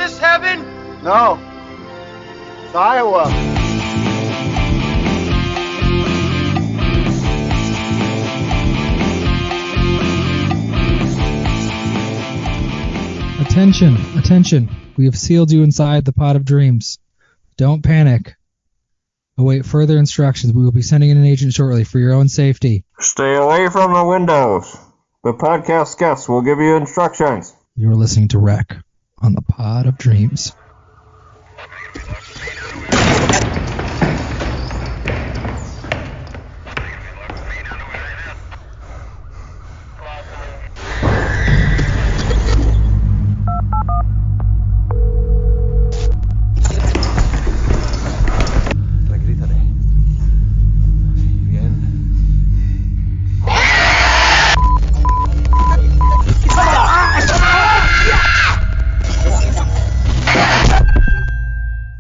this heaven? No. It's Iowa. Attention, attention. We have sealed you inside the pot of dreams. Don't panic. Await further instructions. We will be sending in an agent shortly for your own safety. Stay away from the windows. The podcast guests will give you instructions. You are listening to Wreck on the Pod of Dreams.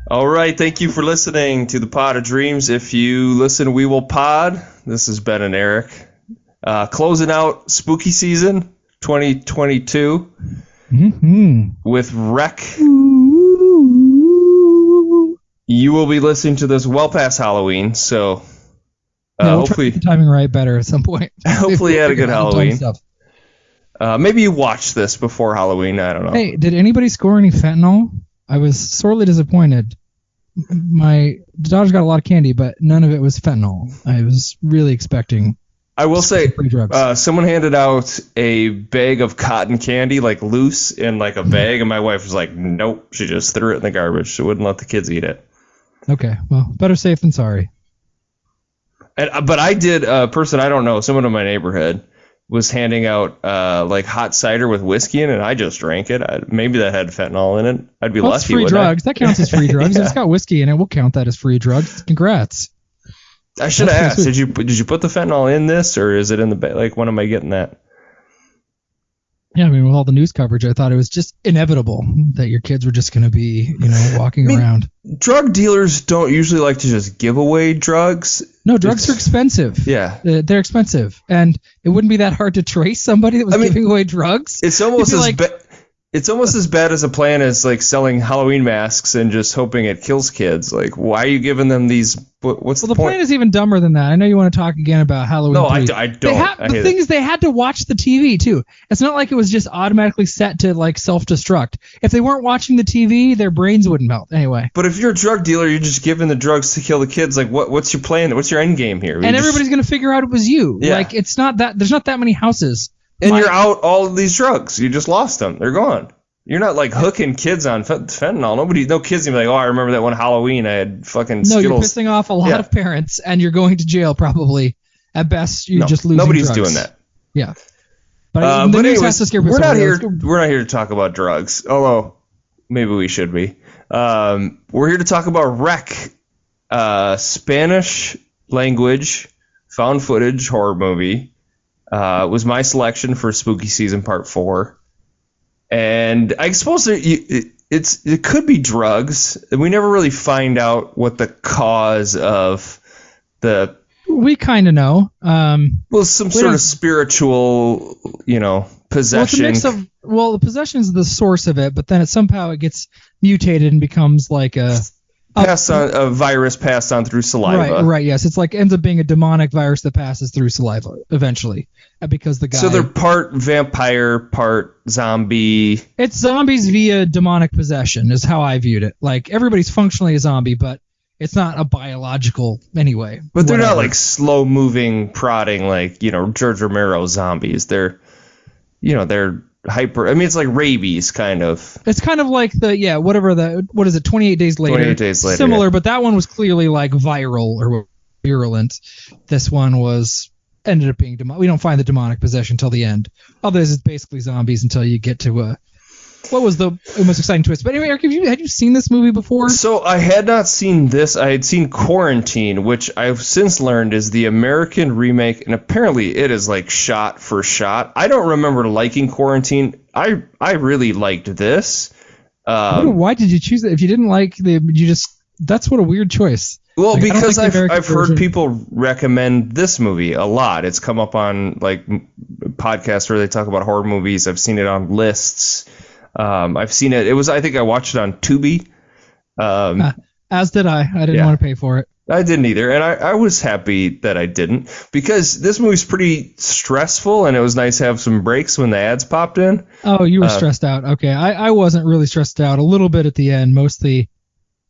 All right, thank you for listening to the Pod of Dreams. If you listen, we will pod. This is Ben and Eric. Closing out spooky season 2022 with Wreck. You will be listening to this well past Halloween, so We'll hopefully try to get the timing right better at some point. hopefully you had a good Halloween. Stuff. Maybe you watched this before Halloween. I don't know. Hey, did anybody score any fentanyl? I was sorely disappointed. My daughter's got a lot of candy, but none of it was fentanyl. I was really expecting. I will say, free drugs. someone handed out a bag of cotton candy, like loose in like a bag, and my wife was like, "Nope." She just threw it in the garbage. She wouldn't let the kids eat it. Okay, well, better safe than sorry. But I did. A person I don't know, someone in my neighborhood, was handing out like hot cider with whiskey in it, and I just drank it. Maybe that had fentanyl in it. I'd be Well, lucky. it's free wouldn't drugs. That counts as free drugs. Yeah. If it's got whiskey in it, we'll count that as free drugs. Congrats. I should have That's asked. Did you put the fentanyl in this, or is it in the bag? Like, when am I getting that? Yeah, I mean, with all the news coverage, I thought it was just inevitable that your kids were just going to be, walking around. Drug dealers don't usually like to just give away drugs. No, drugs are expensive. Yeah. They're expensive. And it wouldn't be that hard to trace somebody that was giving away drugs. It's almost You'd be it's almost as bad as a plan as like selling Halloween masks and just hoping it kills kids. Like, why are you giving them these? What's the the point? plan is even dumber than that. I know you want to talk again about Halloween. No, 3. I don't. The thing is, they had to watch the TV too. It's not like it was just automatically set to like self-destruct. If they weren't watching the TV, their brains wouldn't melt. Anyway. But if you're a drug dealer, you're just giving the drugs to kill the kids. Like, what's your plan? What's your end game here? And everybody's going to figure out it was you. Yeah. Like, it's not that. There's not that many houses. And you're out all of these drugs. You just lost them. They're gone. You're not like hooking kids on fentanyl. No kids gonna be like, oh, I remember that one Halloween I had fucking Skittles. No, you're pissing off a lot of parents, and you're going to jail probably. At best, you're just losing nobody's drugs. doing that. Yeah. But the news anyways, has to scare people we're not away. here. We're not here to talk about drugs, although maybe we should be. We're here to talk about Wreck, Spanish language found footage horror movie. It was my selection for Spooky Season Part 4. And I suppose it could be drugs. We never really find out what the cause of the. We kind of know. Some sort of spiritual, possession. Well, it's a mix of. The possession is the source of it, but then somehow it gets mutated and becomes like a virus passed on through saliva. Right. Yes, it's like ends up being a demonic virus that passes through saliva eventually, because the guy. So they're part vampire, part zombie. It's zombies via demonic possession, is how I viewed it. Like, everybody's functionally a zombie, but it's not a biological anyway. But they're not like slow moving, prodding like George Romero zombies. They're hyper. I mean, it's like rabies, kind of. It's kind of like what is it? 28 Days Later. 28 Days Later. Similar, yeah. but that one was clearly like viral or virulent. This one ended up being demonic. We don't find the demonic possession until the end. Otherwise, it's basically zombies until you get to what was the most exciting twist? But anyway, Eric, had you seen this movie before? So I had not seen this. I had seen Quarantine, which I've since learned is the American remake, and apparently it is like shot for shot. I don't remember liking Quarantine. I really liked this. Why did you choose it? If you didn't like that's what a weird choice. Well, like, because I've heard version. people recommend this movie a lot. It's come up on like podcasts where they talk about horror movies. I've seen it on lists. I've seen it. I think I watched it on Tubi. As did I. I didn't want to pay for it. I didn't either, and I was happy that I didn't, because this movie's pretty stressful, and it was nice to have some breaks when the ads popped in. Oh, you were stressed out. Okay, I wasn't really stressed out. A little bit at the end, mostly.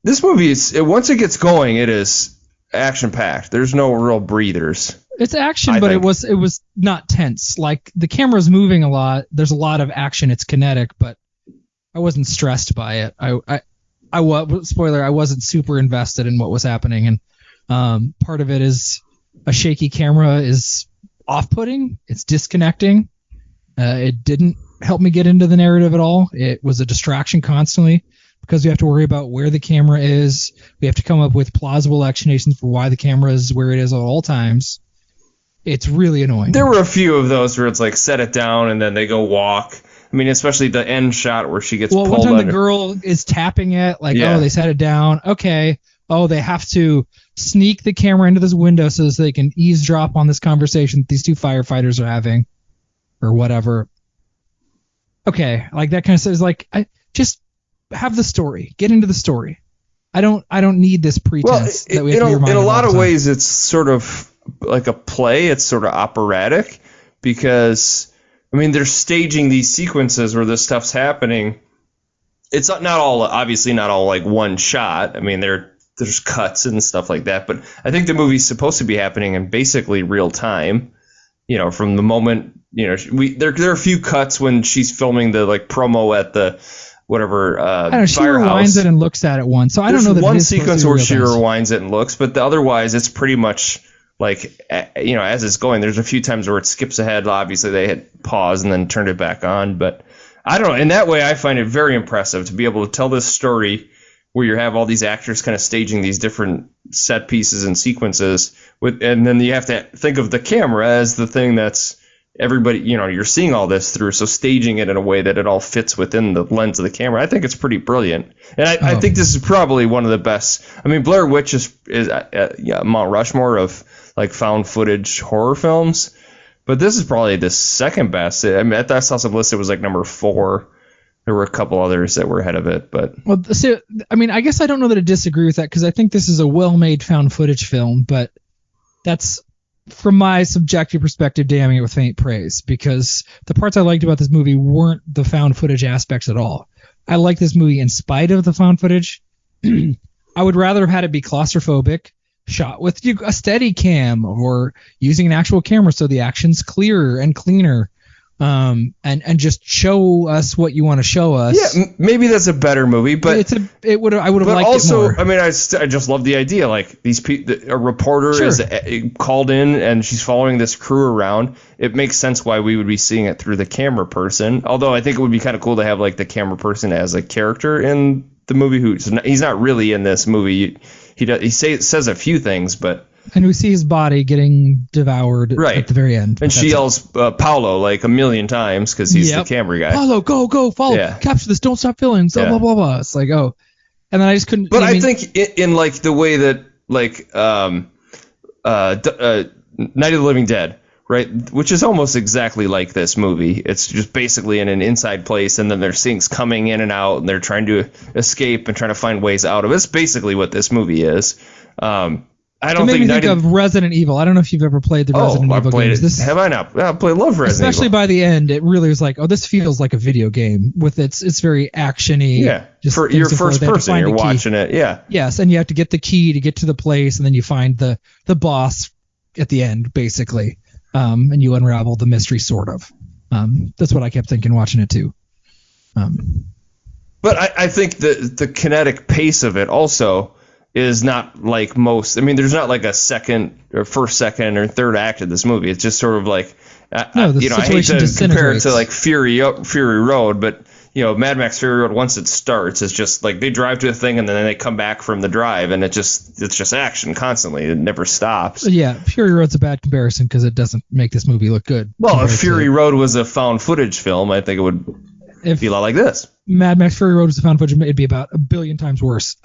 This movie once it gets going, it is action-packed. There's no real breathers. It's action, but it was not tense. Like, the camera's moving a lot. There's a lot of action. It's kinetic, but I wasn't stressed by it. I was, spoiler, I wasn't super invested in what was happening, and part of it is a shaky camera is off-putting. It's disconnecting. It didn't help me get into the narrative at all. It was a distraction constantly, because we have to worry about where the camera is. We have to come up with plausible explanations for why the camera is where it is at all times. It's really annoying. There were a few of those where it's like set it down and then they go walk. I mean, especially the end shot where she gets pulled one time under. the girl is tapping it, like, oh, they set it down. Okay. Oh, they have to sneak the camera into this window so they can eavesdrop on this conversation that these two firefighters are having, or whatever. Okay, like that kind of stuff is like, I just have the story. Get into the story. I don't need this pretense that we have to be reminded in a lot of time. ways, it's sort of like a play. It's sort of operatic, because I mean, they're staging these sequences where this stuff's happening. It's not all, obviously not all like one shot. I mean, there's cuts and stuff like that. But I think the movie's supposed to be happening in basically real time. You know, from the moment, you know, there are a few cuts when she's filming the like promo at the whatever I don't know, she firehouse. rewinds it and looks at it once. So I don't know that one it is supposed sequence to be where real she time. rewinds it and looks, but otherwise it's pretty much like, you know, as it's going. There's a few times where it skips ahead. Obviously they hit pause and then turned it back on, but I don't know. In that way, I find it very impressive to be able to tell this story where you have all these actors kind of staging these different set pieces and sequences and then you have to think of the camera as the thing that's everybody, you know, you're seeing all this through. So staging it in a way that it all fits within the lens of the camera, I think it's pretty brilliant. And I think this is probably one of the best. I mean, Blair Witch is Mount Rushmore of like found footage horror films, but this is probably the second best. I mean, I saw some list, it was like number 4. There were a couple others that were ahead of it, but well, see, I mean, I guess I don't know that I disagree with that, because I think this is a well-made found footage film, but that's, from my subjective perspective, damning it with faint praise, because the parts I liked about this movie weren't the found footage aspects at all. I like this movie in spite of the found footage. I would rather have had it be claustrophobic, shot with a steady cam, or using an actual camera so the action's clearer and cleaner. And just show us what you want to show us. Yeah, maybe that's a better movie, but I would have liked also, it more. I mean, I just love the idea. Like a reporter is called in and she's following this crew around. It makes sense why we would be seeing it through the camera person. Although I think it would be kind of cool to have like the camera person as a character in the movie. He's not really in this movie. He says a few things, but. And we see his body getting devoured at the very end. And she yells Paulo like a million times because he's the camera guy. Paulo, go, follow, capture this, don't stop filming, so blah, blah, blah. It's like, oh. And then I just couldn't. But I think in like the way that like Night of the Living Dead, right, which is almost exactly like this movie. It's just basically in an inside place, and then there's things coming in and out, and they're trying to escape and trying to find ways out of it. It's basically what this movie is. I don't think of Resident Evil. I don't know if you've ever played the Resident Evil games. Have I not? I love Resident Evil. Especially by the end, it really was like, oh, this feels like a video game with it's very actiony. Yeah, for your first person, you're watching it. Yeah. Yes, and you have to get the key to get to the place, and then you find the boss at the end, basically, and you unravel the mystery, sort of. That's what I kept thinking watching it too. But I think the kinetic pace of it also is not like most. I mean, there's not like a second or first, second, or third act of this movie. It's just sort of like, I hate to compare it to like Fury Road, but Mad Max Fury Road, once it starts, it's just like they drive to a thing and then they come back from the drive, and it's just action constly. It never stops. Yeah, Fury Road's a bad comparison because it doesn't make this movie look good. Well, if Fury Road was a found footage film, I think it would be a lot like this. Mad Max Fury Road was a found footage, it'd be about a billion times worse.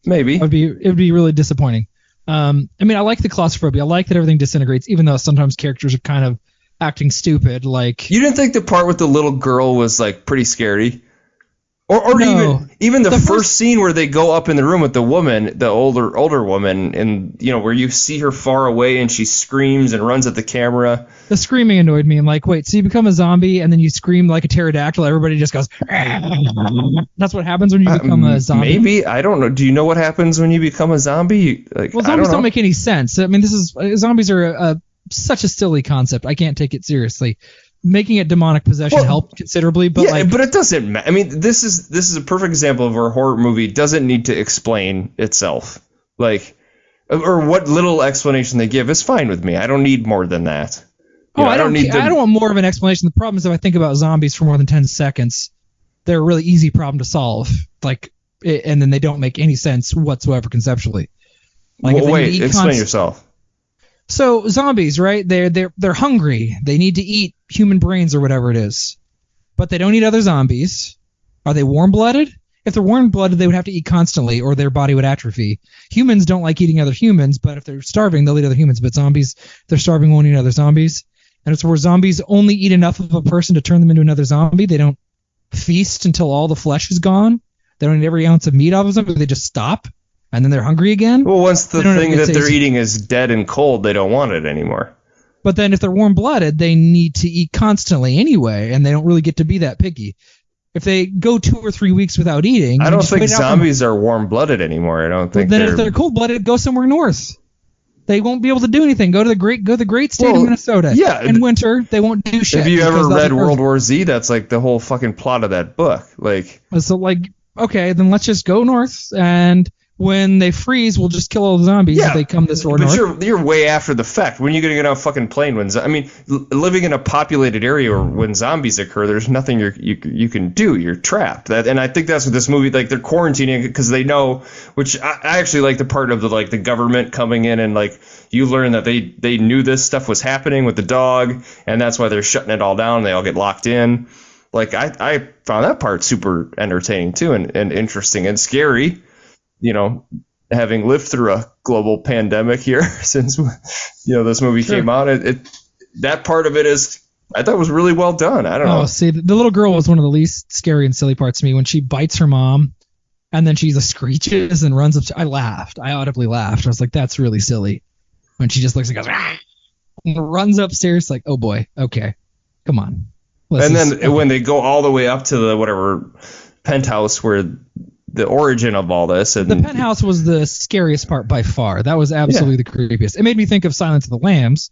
Maybe. It would be really disappointing. I mean, I like the claustrophobia. I like that everything disintegrates, even though sometimes characters are kind of acting stupid. Like, you didn't think the part with the little girl was like pretty scary? Or No. even the The first first- scene where they go up in the room with the woman, the older woman, and where you see her far away and she screams and runs at the camera. The screaming annoyed me. I'm like, wait, so you become a zombie and then you scream like a pterodactyl, everybody just goes. That's what happens when you become a zombie. Maybe, I don't know. Do you know what happens when you become a zombie? Like, Well, I zombies don't don't know. make any sense. I mean, zombies are such a silly concept. I can't take it seriously. Making it demonic possession Well, helped considerably, but Yeah, but it doesn't matter. I mean, this is a perfect example of where a horror movie doesn't need to explain itself. Like, or what little explanation they give is fine with me. I don't need more than that. I don't want more of an explanation. The problem is if I think about zombies for more than 10 seconds, they're a really easy problem to solve. And then they don't make any sense whatsoever conceptually. Like, if Well, they wait, need to eat explain yourself. So zombies, right? They're hungry. They need to eat human brains or whatever it is, but they don't eat other zombies. Are they warm-blooded? If they're warm-blooded, they would have to eat constantly, or their body would atrophy. Humans don't like eating other humans, but if they're starving, they'll eat other humans. But zombies, if they're starving, won't eat other zombies. And it's where zombies only eat enough of a person to turn them into another zombie. They don't feast until all the flesh is gone. They don't eat every ounce of meat off of them. They just stop, and then they're hungry again. Well, once the They don't thing have that good they're taste. eating is dead and cold, they don't want it anymore. But then if they're warm-blooded, they need to eat constantly anyway, and they don't really get to be that picky. If they go 2 or 3 weeks without eating, I and don't just think wait out for- zombies are warm-blooded anymore. I don't think then if they're cold-blooded, go somewhere north. They won't be able to do anything. Go to the great state Well, of Minnesota. yeah. In winter, they won't do shit. Have you ever because they'll read be World frozen. War Z? That's like the whole fucking plot of that book. Like, So okay, then let's just go north, and when they freeze, we'll just kill all the zombies if they come this far but north. you're way after the fact. When are you gonna get on a fucking plane? Living in a populated area when zombies occur, there's nothing you can do. You're trapped. And I think that's what this movie, like, they're quarantining because they know. Which I actually like the part of the government coming in and you learn that they knew this stuff was happening with the dog, and that's why they're shutting it all down. They all get locked in. Like, I found that part super entertaining too, and interesting and scary. Having lived through a global pandemic here since this movie came out, that part of it I thought was really well done. I don't know. Oh, see, the little girl was one of the least scary and silly parts to me when she bites her mom, and then she just screeches and runs up. I laughed. I audibly laughed. I was like, "That's really silly." When she just looks and goes, "Ah!" and runs upstairs, like, "Oh boy, okay, come on." When they go all the way up to the whatever penthouse where the origin of all this, and the penthouse was the scariest part by far. That was absolutely the creepiest. It made me think of Silence of the Lambs.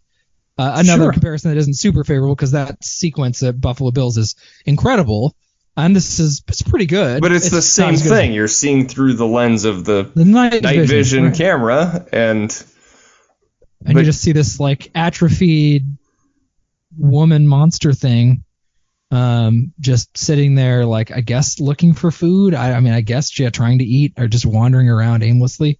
Another Sure. comparison that isn't super favorable because that sequence at Buffalo Bills is incredible, and it's pretty good. but it's the not same as good as thing. You're seeing through the lens of the The night vision right. camera, and And you just see this atrophied woman monster thing, just sitting there, I guess looking for food. I guess trying to eat or just wandering around aimlessly.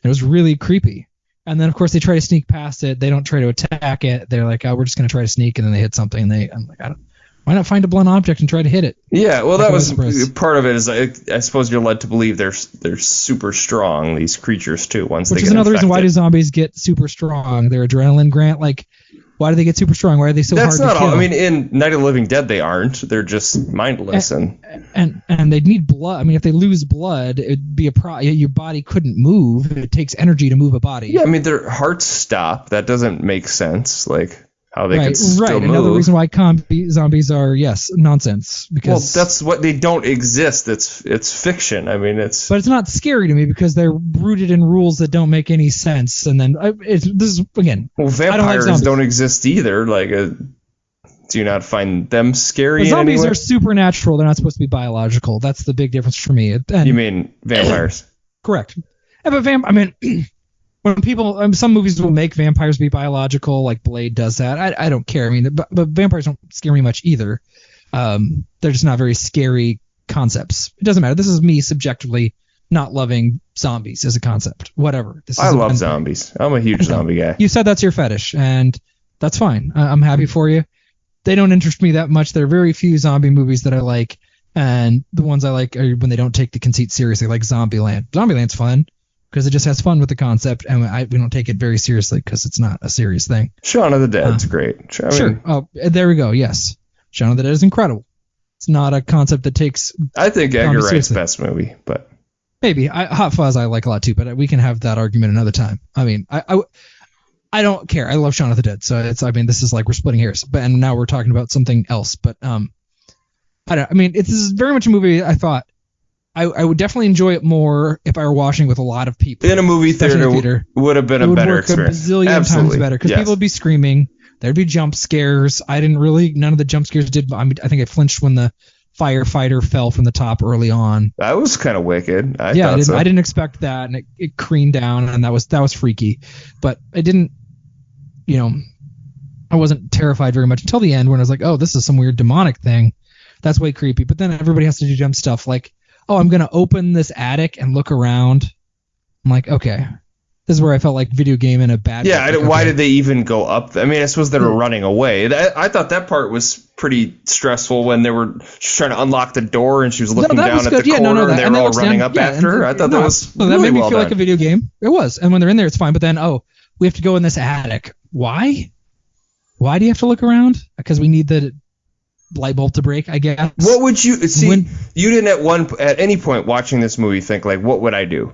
It was really creepy. And then of course they try to sneak past it. They don't try to attack it. They're like, "Oh, we're just gonna try to sneak," and then they hit something. And I'm like, why not find a blunt object and try to hit it? yeah, well, Like that a was Elizabeth. part of it. Is I suppose you're led to believe they're super strong, these creatures too. Once Which they is get another reason why do infected. zombies get super strong? Their adrenaline grant, why do they get super strong? Why are they so That's hard not to kill? all. I mean, in Night of the Living Dead, they aren't. They're just mindless and. And they'd need blood. I mean, if they lose blood, it'd be your body couldn't move. It takes energy to move a body. Yeah, I mean, their hearts stop. That doesn't make sense. Like how they could still right. move. Another reason why zombies are nonsense Well, because that's what they don't exist. It's fiction. I mean, it's. but it's not scary to me because they're rooted in rules that don't make any sense. And then this is again. Well, I don't like vampires zombies. don't exist either. Do you not find them scary? But in any zombies way? are supernatural. They're not supposed to be biological. That's the big difference for me. And You mean vampires? correct. But when people, some movies will make vampires be biological, like Blade does that. I don't care. I mean, but vampires don't scare me much either. They're just not very scary concepts. It doesn't matter. This is me subjectively not loving zombies as a concept. Whatever. This is I a love one thing. zombies. I'm a huge zombie guy. You said that's your fetish, and that's fine. I'm happy for you. They don't interest me that much. There are very few zombie movies that I like, and the ones I like are when they don't take the conceit seriously, like Zombieland. Zombieland's fun because it just has fun with the concept, and we don't take it very seriously because it's not a serious thing. Shaun of the Dead's great. I mean, Sure. Oh, there we go. Yes. Shaun of the Dead is incredible. It's not a concept that takes I think Edgar Wright's seriously. best movie, but maybe Hot Fuzz I like a lot too, but we can have that argument another time. I mean, I don't care. I love Shaun of the Dead, so this is like we're splitting hairs, and now we're talking about something else. But this is very much a movie I thought I would definitely enjoy it more if I were watching with a lot of people. in a movie theater would have been It a would better work experience. a bazillion Absolutely. times better because Yes. people would be screaming. There'd be jump scares. None of the jump scares did. I think I flinched when the firefighter fell from the top early on. That was kind of wicked. I didn't expect that, and it careened down, and that was freaky. But I didn't, I wasn't terrified very much until the end when I was like, oh, this is some weird demonic thing. That's way creepy. But then everybody has to do dumb stuff like, oh, I'm gonna open this attic and look around. I'm like, okay, this is where I felt like video game in a bad. Yeah, way. Like, why okay. did they even go up? I mean, I suppose they were running away. I thought that part was pretty stressful when they were trying to unlock the door and she was looking that down was at good. the Yeah, corner and that- they and were that all looks running down- up yeah, after her. I thought that was that really made me well feel done. like a video game. It was, and when they're in there, it's fine. But then, we have to go in this attic. Why? Why do you have to look around? Because we need the light bulb to break, I guess. What would you see? When- You didn't at any point watching this movie think like, what would I do?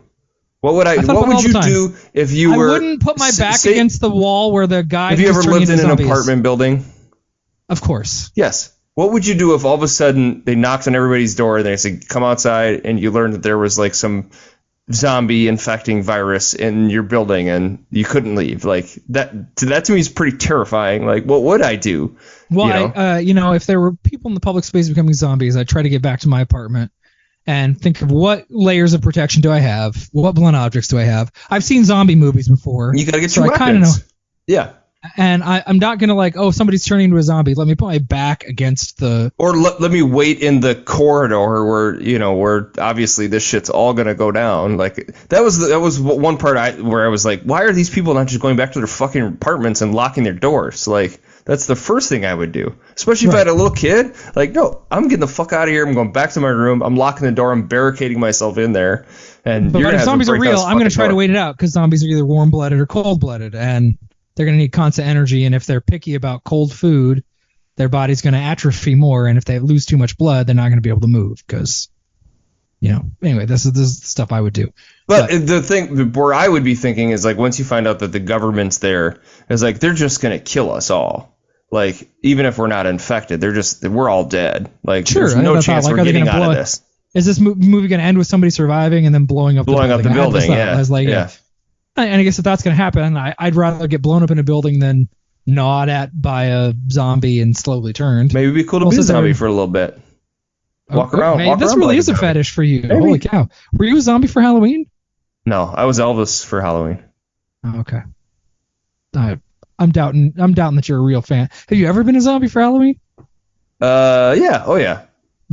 What would thought What about it would all the you time. do if you were? I wouldn't put my back say- against the wall where the guy. Have you who's ever turning lived in into an zombies. apartment building? Of course. Yes. What would you do if all of a sudden they knocked on everybody's door and they said, come outside, and you learned that there was like some zombie infecting virus in your building and you couldn't leave? Like that to me is pretty terrifying. Like, what would I do? Well, if there were people in the public space becoming zombies, I'd try to get back to my apartment and think of what layers of protection do I have? What blunt objects do I have? I've seen zombie movies before. You gotta get so your I kind of know. weapons. Yeah. And I'm not going to like, oh, somebody's turning into a zombie. Let me put my back against the... Or let me wait in the corridor where obviously this shit's all gonna go down. Like that was one part where I was like, why are these people not just going back to their fucking apartments and locking their doors? Like that's the first thing I would do, especially if I had a little kid. Like, no, I'm getting the fuck out of here. I'm going back to my room. I'm locking the door. I'm barricading myself in there. And But you're gonna if have zombies to are break real, this I'm going to fucking try to door. wait it out because zombies are either warm-blooded or cold-blooded, and they're going to need constant energy. And if they're picky about cold food, their body's going to atrophy more. And if they lose too much blood, they're not going to be able to move because, anyway, this is the stuff I would do. But the thing where I would be thinking is like once you find out that the government's there, is like they're just gonna kill us all. Like even if we're not infected, we're all dead. Like Sure, there's I no thought, chance like, we're are they getting gonna out of blow this. Is this movie going to end with somebody surviving and then blowing up the building? Blowing up the I had this building, thought. yeah. I was like, Yeah. And I guess if that's going to happen, I'd rather get blown up in a building than gnawed at by a zombie and slowly turned. Maybe it'd be cool to be a zombie for a little bit. Walk around. Hey, Walk this around really like is a zombie. fetish for you. Maybe. Holy cow. Were you a zombie for Halloween? No, I was Elvis for Halloween. Oh, okay. I'm doubting that you're a real fan. Have you ever been a zombie for Halloween? Yeah. Oh yeah.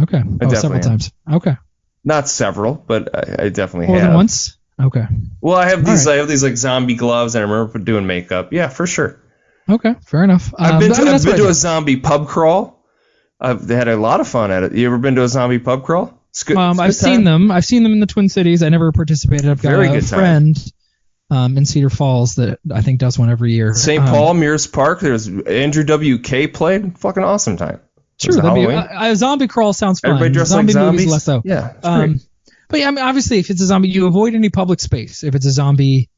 Okay. definitely Several am. times. Okay. Not several, but I definitely More have. than once? Okay. Well, I have these. All I have these like zombie gloves, and I remember doing makeup. Yeah, for sure. Okay. Fair enough. I've been that's what I to do. a zombie pub crawl. They had a lot of fun at it. You ever been to a zombie pub crawl? It's good. it's a I've good seen time. them. I've seen them in the Twin Cities. I never participated. I've got Very a good time. friend in Cedar Falls that I think does one every year. St. Paul, Mears Park. There's Andrew WK played. Fucking awesome time. Sure, Was it that'd be, Halloween? a zombie crawl sounds fun. Everybody dressed zombie like zombies. movies less so. Yeah, it's great. But yeah, I mean, obviously, if it's a zombie, you avoid any public space. If it's a zombie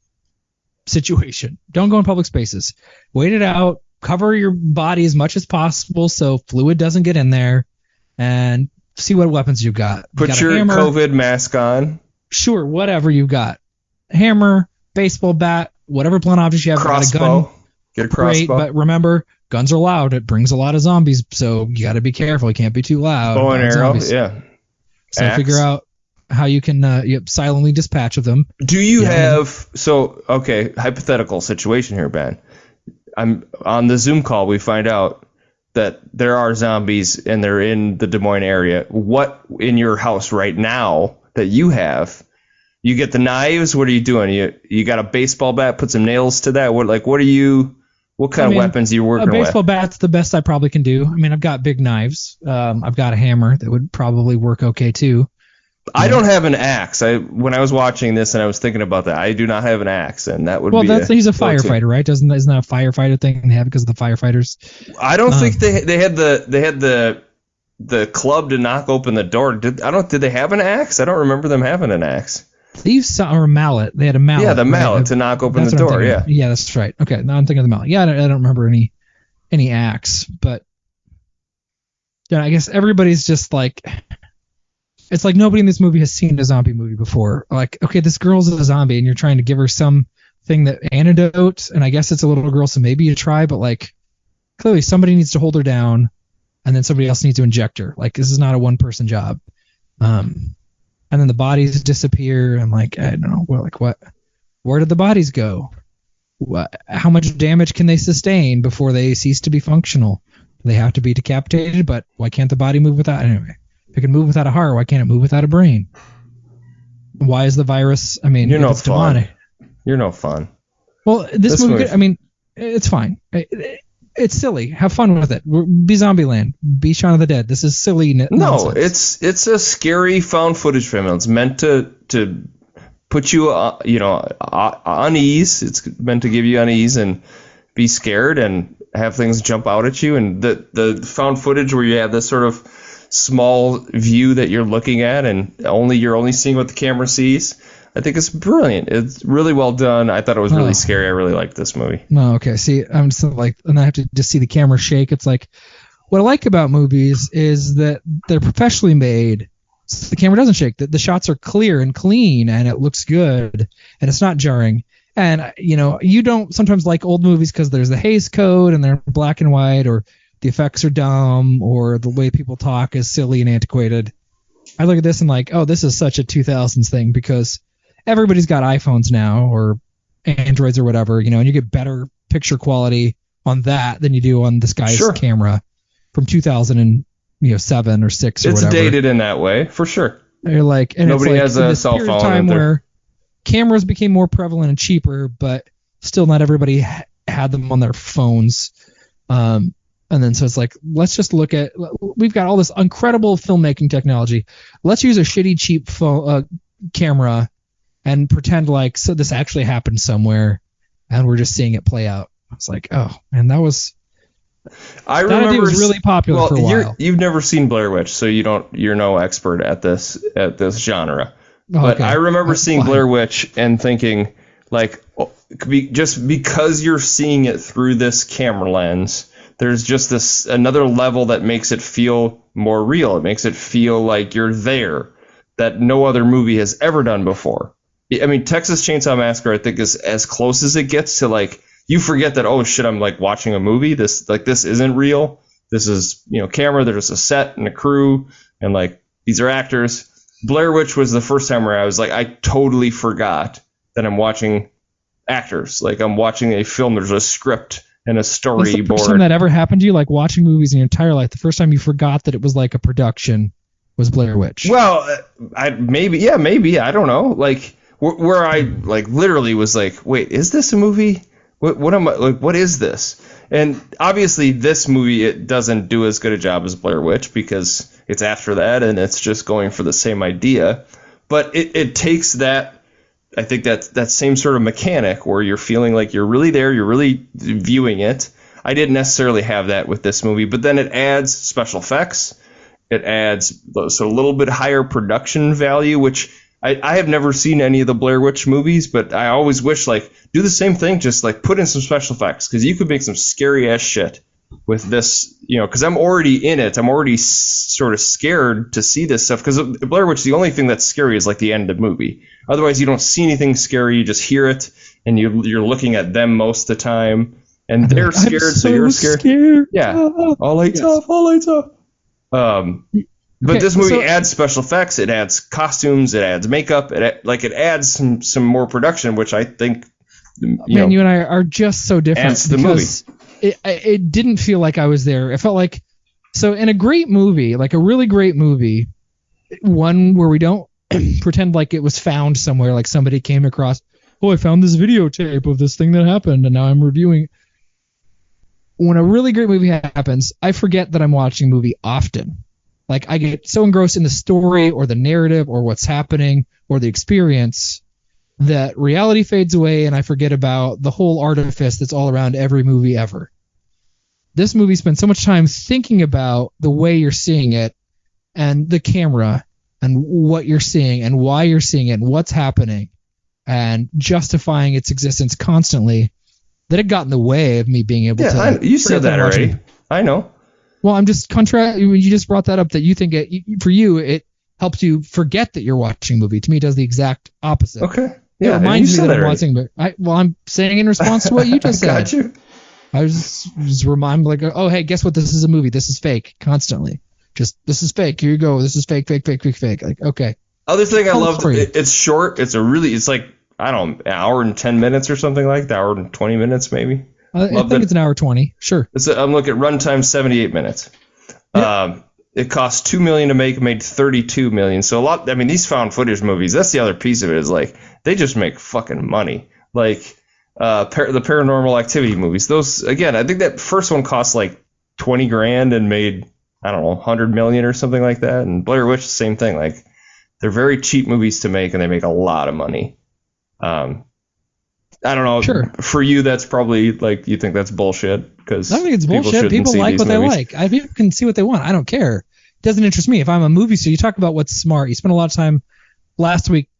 situation, don't go in public spaces. Wait it out. Cover your body as much as possible so fluid doesn't get in there, and see what weapons you've got. You Put got a your hammer, COVID mask on. Sure, whatever you've got. Hammer, baseball bat, whatever blunt objects you have. Got a Crossbow. gun. Get a Great, crossbow. but remember, guns are loud. It brings a lot of zombies, so you got to be careful. You can't be too loud. Bow and about arrow. zombies. Yeah. So Axe. figure out how you can silently dispatch of them. Do you Yeah. have okay, hypothetical situation here, Ben. I'm on the Zoom call, we find out that there are zombies and they're in the Des Moines area. What in your house right now that you have? You get the knives, what are you doing? You got a baseball bat, put some nails to that? What kind of weapons are you A working baseball with? bat's the best I probably can do. I mean, I've got big knives. I've got a hammer that would probably work okay too. I don't have an axe. When I was watching this and I was thinking about that, I do not have an axe, and that would Well, be he's a go-to. firefighter, right? Isn't that a firefighter thing they have because of the firefighters? I don't think they had the the club to knock open the door. Did they have an axe? I don't remember them having an axe. Or a mallet. They had a mallet. Yeah, the mallet right? to knock open That's the what I'm door. thinking. Yeah. Yeah, that's right. Okay, now I'm thinking of the mallet. Yeah, I don't remember any axe, but yeah, I guess everybody's just like, it's like nobody in this movie has seen a zombie movie before. Like, okay, this girl's a zombie, and you're trying to give her some thing that antidote, and I guess it's a little girl, so maybe you try, but like, clearly somebody needs to hold her down, and then somebody else needs to inject her. Like, this is not a one-person job. And then the bodies disappear. I'm like, I don't know, what? Where did the bodies go? How much damage can they sustain before they cease to be functional? They have to be decapitated, but why can't the body move without? Anyway, if it can move without a heart, why can't it move without a brain? Why is the virus? I mean, You're no it's fun. demonic. You're no fun. Well, this movie, I mean, it's fine. It's silly. Have fun with it. Be Zombieland. Be Shaun of the Dead. This is silly. No, it's a scary found footage film. It's meant to put you, unease. It's meant to give you unease and be scared and have things jump out at you. And the found footage where you have this sort of small view that you're looking at and you're only seeing what the camera sees. I think it's brilliant. It's really well done. I thought it was really scary. I really liked this movie. No, okay. See, I'm just like, and I have to just see the camera shake. It's like, what I like about movies is that they're professionally made. So the camera doesn't shake. The shots are clear and clean, and it looks good, and it's not jarring. And you don't sometimes like old movies because there's the Hays Code and they're black and white, or the effects are dumb, or the way people talk is silly and antiquated. I look at this and like, oh, this is such a 2000s thing because everybody's got iPhones now or Androids or whatever, and you get better picture quality on that than you do on this guy's camera from 2007 or 6 or it's whatever. It's dated in that way, for sure. You're like, and nobody has a cell phone. Time where cameras became more prevalent and cheaper, but still not everybody had them on their phones. And then so it's like, let's just look at, we've got all this incredible filmmaking technology. Let's use a shitty, cheap phone camera and pretend like this actually happened somewhere, and we're just seeing it play out. I was like, oh, man, that idea was really popular for a while. You've never seen Blair Witch, so you're no expert at this genre. But I remember seeing Blair Witch and thinking, like, just because you're seeing it through this camera lens, there's just this another level that makes it feel more real. It makes it feel like you're there, that no other movie has ever done before. I mean, Texas Chainsaw Massacre, I think, is as close as it gets to, like, you forget that, oh shit, I'm like watching a movie. This isn't real. This is, camera. There's a set and a crew, and like these are actors. Blair Witch was the first time where I was like, I totally forgot that I'm watching actors. Like, I'm watching a film. There's a script and a storyboard. What's the first time that ever happened to you? Like watching movies in your entire life, the first time you forgot that it was like a production was Blair Witch. Well, maybe. I don't know. Like where I like literally was like, wait, is this a movie? What am I like? What is this? And obviously, this movie, it doesn't do as good a job as Blair Witch because it's after that and it's just going for the same idea. But it takes that, I think that same sort of mechanic where you're feeling like you're really there, you're really viewing it. I didn't necessarily have that with this movie, but then it adds special effects. It adds so a little bit higher production value, which I have never seen any of the Blair Witch movies, but I always wish, like, do the same thing, just like put in some special effects, because you could make some scary ass shit with this, because I'm already in it. I'm already sort of scared to see this stuff, because Blair Witch, the only thing that's scary is like the end of the movie. Otherwise, you don't see anything scary. You just hear it, and you're looking at them most of the time, and they're scared, so you're scared. Yeah, all lights off, all lights off. But this movie adds special effects, it adds costumes, it adds makeup, it adds some more production, which I think, you and I are just so different. Adds the movie. It didn't feel like I was there. It felt like, so in a great movie, like a really great movie, one where we don't pretend like it was found somewhere, like somebody came across, oh, I found this videotape of this thing that happened, and now I'm reviewing. When a really great movie happens, I forget that I'm watching a movie often. Like, I get so engrossed in the story or the narrative or what's happening or the experience that reality fades away and I forget about the whole artifice that's all around every movie ever. This movie spends so much time thinking about the way you're seeing it and the camera and what you're seeing and why you're seeing it and what's happening and justifying its existence constantly that it got in the way of me being able to. You said that already. I know. Well, I'm just you just brought that up that you think for you it helps you forget that you're watching a movie. To me, it does the exact opposite. Okay. Yeah, it reminds me that I'm watching, but I'm saying in response to what you just said. Got you. I was just remind like, oh, hey, guess what? This is a movie. This is fake constantly. Just, this is fake. Here you go. This is fake. Like, okay. Other thing I loved, it's short. It's like, I don't know, an hour and 10 minutes or something like that. Hour and 20 minutes maybe. I think it's an hour 20. Sure. I'm looking at runtime 78 minutes. Yep. It cost $2 million to make, made $32 million. So a lot. I mean, these found footage movies. That's the other piece of it is like they just make fucking money. Like the Paranormal Activity movies. Those again. I think that first one cost like $20,000 and made I don't know $100 million or something like that. And Blair Witch, the same thing. Like they're very cheap movies to make and they make a lot of money. I don't know. Sure. For you, that's probably like you think that's bullshit because I think it's bullshit. People like what movies. They like. People can see what they want. I don't care. It doesn't interest me. If I'm a movie star, you talk about what's smart. You spent a lot of time last week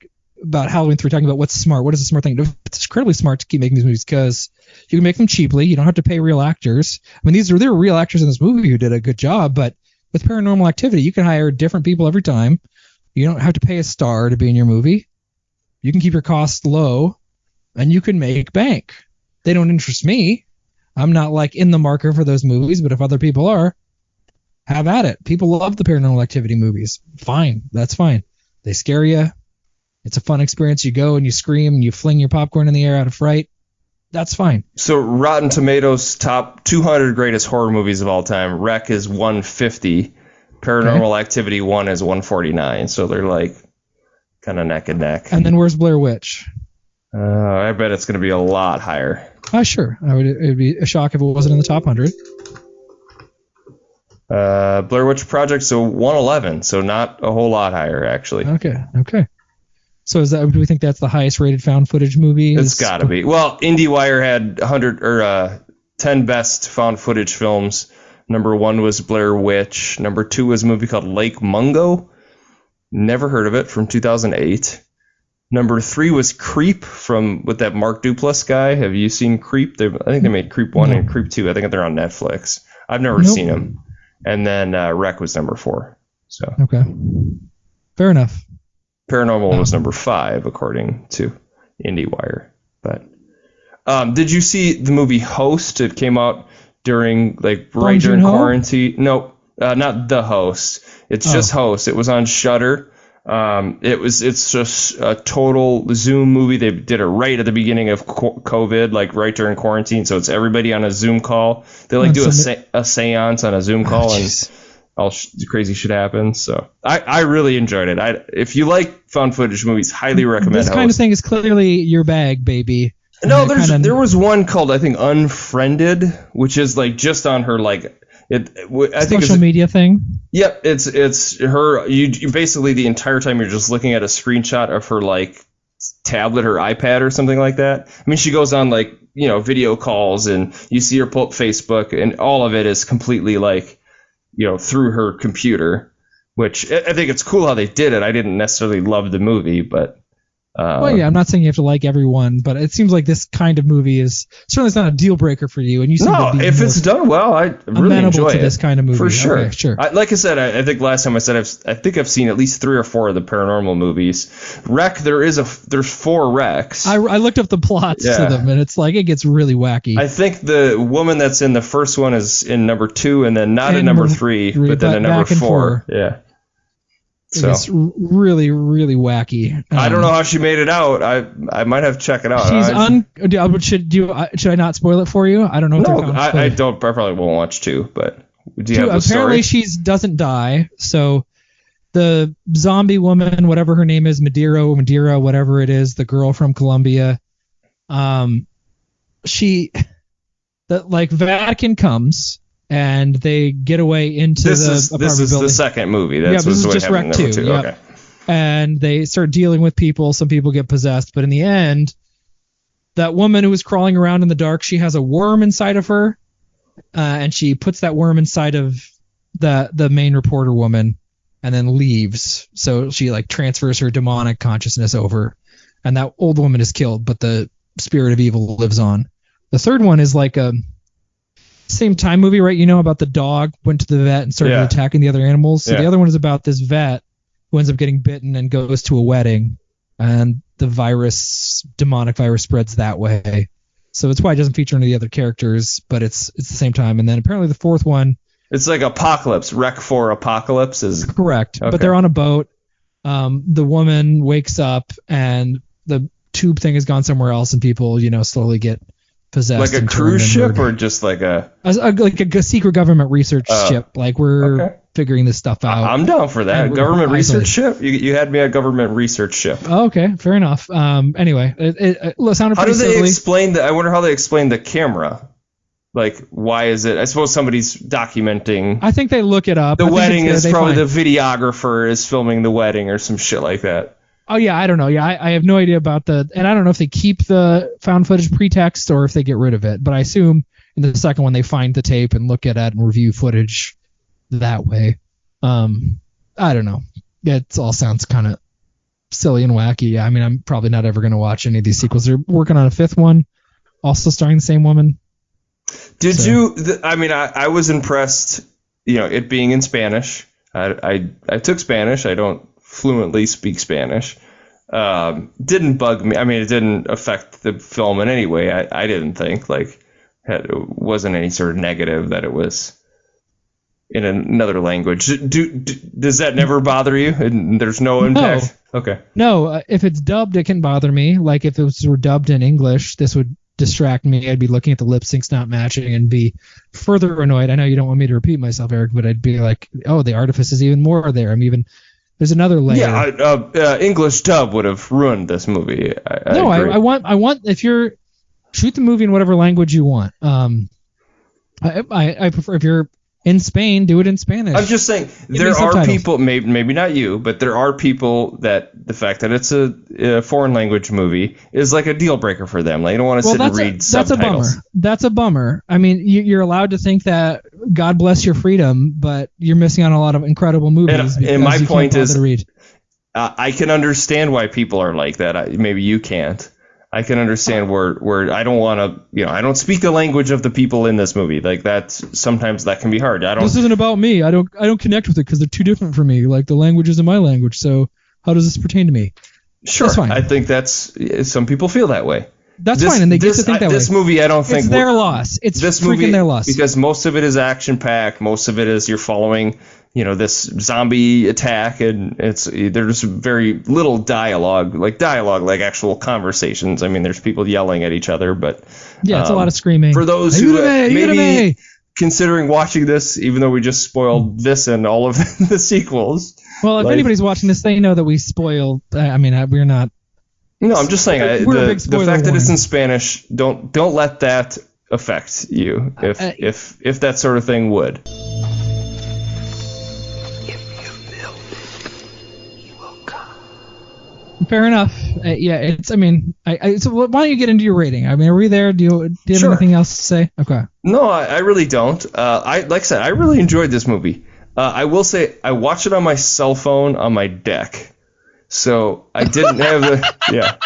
about Halloween 3 talking about what's smart. What is the smart thing? It's incredibly smart to keep making these movies because you can make them cheaply. You don't have to pay real actors. I mean, there were real actors in this movie who did a good job, but with Paranormal Activity, you can hire different people every time. You don't have to pay a star to be in your movie. You can keep your costs low, and you can make bank. They don't interest me. I'm not like in the market for those movies, but if other people are, have at it. People love the Paranormal Activity movies. Fine. That's fine. They scare you. It's a fun experience. You go and you scream and you fling your popcorn in the air out of fright. That's fine. So Rotten Tomatoes top 200 greatest horror movies of all time. Rec is 150. Paranormal Activity 1 is 149. So they're like kind of neck and neck. And then where's Blair Witch? I bet it's going to be a lot higher. Sure. It would be a shock if it wasn't in the top 100. Blair Witch Project, so 111, so not a whole lot higher, actually. Okay. So do we think that's the highest rated found footage movie? It's got to be. Well, IndieWire had 10 best found footage films. Number 1 was Blair Witch. Number 2 was a movie called Lake Mungo. Never heard of it, from 2008. Number 3 was Creep with that Mark Duplass guy. Have you seen Creep? I think they made Creep 1 and Creep 2. I think they're on Netflix. I've never seen them. And then Rec was number 4. So okay, fair enough. Paranormal was number 5 according to IndieWire. But did you see the movie Host? It came out during right during quarantine. No, not The Host. It's just Host. It was on Shudder. It's just a total Zoom movie. They did it right at the beginning of COVID, like right during quarantine. So it's everybody on a Zoom call. They do a seance on a Zoom call and all crazy shit happens. So I really enjoyed it. If you like found footage movies, highly recommend this kind of thing is clearly your bag, baby. No, there was one called, I think, Unfriended, which is like just on her I think social media thing. Yep, it's her. You basically the entire time you're just looking at a screenshot of her tablet or iPad or something like that. I mean, she goes on video calls and you see her pull up Facebook and all of it is completely through her computer, which I think it's cool how they did it. I didn't necessarily love the movie, but. I'm not saying you have to like everyone, but it seems like this kind of movie is certainly not a deal breaker for you. And you seem to be if it's done well, I really enjoy it. This kind of movie for sure. Okay, sure. Like I said, I think last time I said I think I've seen at least 3 or 4 of the paranormal movies. Rec, there's 4 Recs. I looked up the plots to them, and it's it gets really wacky. I think the woman that's in the first one is in number 2, and then not in number 3, but then in number 4. Yeah. So it's really, really wacky. I don't know how she made it out. I might have to check it out. Should I not spoil it for you? I don't know. I don't. I probably won't watch 2. But do you have the story? Apparently, she doesn't die. So the zombie woman, whatever her name is, Madeira, whatever it is, the girl from Colombia, Vatican comes. And they get away into the apartment building. This is the second movie. This is just Rec 2. Yep. Okay. And they start dealing with people. Some people get possessed. But in the end, that woman who was crawling around in the dark, she has a worm inside of her. and she puts that worm inside of the main reporter woman, and then leaves. So she like transfers her demonic consciousness over, and that old woman is killed, but the spirit of evil lives on. The third one is like a same time movie, right? You know about the dog went to the vet and started attacking the other animals. So the other one is about this vet who ends up getting bitten and goes to a wedding, and the demonic virus spreads that way. So it's why it doesn't feature any of the other characters, but it's the same time. And then apparently the fourth one, it's like Apocalypse. Rec for Apocalypse is correct, okay. But they're on a boat. The woman wakes up and the tube thing has gone somewhere else, and people, slowly get possessed. Like a cruise ship, or just like a secret government research ship. Like we're figuring this stuff out. I'm down for that. Government research ship. You had me at government research ship. Oh, okay, fair enough. Anyway, it sounded pretty silly. How do they explain that? I wonder how they explain the camera. Like, why is it? I suppose somebody's documenting. I think they look it up. The wedding is probably the videographer is filming the wedding or some shit like that. Oh, yeah, I don't know. Yeah, I have no idea about and I don't know if they keep the found footage pretext or if they get rid of it. But I assume in the second one they find the tape and look at it and review footage that way. I don't know. It all sounds kind of silly and wacky. I mean, I'm probably not ever going to watch any of these sequels. They're working on a fifth one, also starring the same woman. I was impressed, it being in Spanish. I took Spanish. I don't fluently speak Spanish. Didn't bug me. I mean, it didn't affect the film in any way. I didn't think it wasn't any sort of negative that it was in another language. Does that never bother you? And there's no impact? No. Okay. No, if it's dubbed, it can bother me. Like if it were dubbed in English, this would distract me. I'd be looking at the lip syncs not matching and be further annoyed. I know you don't want me to repeat myself, Eric, but I'd be like, oh, the artifice is even more there. There's another layer. Yeah, English dub would have ruined this movie. I want if you're shoot the movie in whatever language you want. I prefer if you're in Spain, do it in Spanish. I'm just saying there are people, maybe not you, but there are people that the fact that it's a foreign language movie is like a deal breaker for them. Like, you don't want to sit and read subtitles. That's a bummer. I mean, you're allowed to think that God bless your freedom, but you're missing on a lot of incredible movies. And my point is, I can understand why people are like that. Maybe you can't. I can understand where I don't want to, I don't speak the language of the people in this movie. Like sometimes that can be hard. This isn't about me. I don't connect with it because they're too different for me. Like the language isn't my language. So how does this pertain to me? Sure. That's fine. I think some people feel that way. That's fine. And they get to think that way. This movie, I don't think it's their loss. It's this freaking movie, their loss. Because most of it is action packed. Most of it is you're following, this zombie attack, and there's very little dialogue, like actual conversations. I mean, there's people yelling at each other, but it's a lot of screaming. For those who maybe considering watching this, even though we just spoiled this and all of the sequels. Well, if anybody's watching this, they know that we spoil. We're not. No, I'm just saying the fact that it's in Spanish. Don't let that affect you. If that sort of thing would. Fair enough. It's. So why don't you get into your rating? Are we there? Do you have anything else to say? Okay. No, I really don't. Like I said, I really enjoyed this movie. I will say I watched it on my cell phone on my deck, so I didn't have the. Yeah,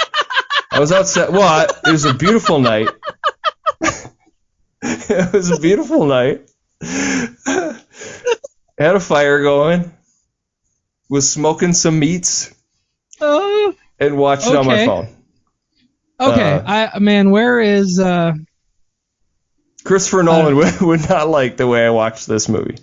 I was outside. Well, it was a beautiful night. It was a beautiful night. Had a fire going. Was smoking some meats. And watched it on my phone. Okay, where is Christopher Nolan would not like the way I watched this movie.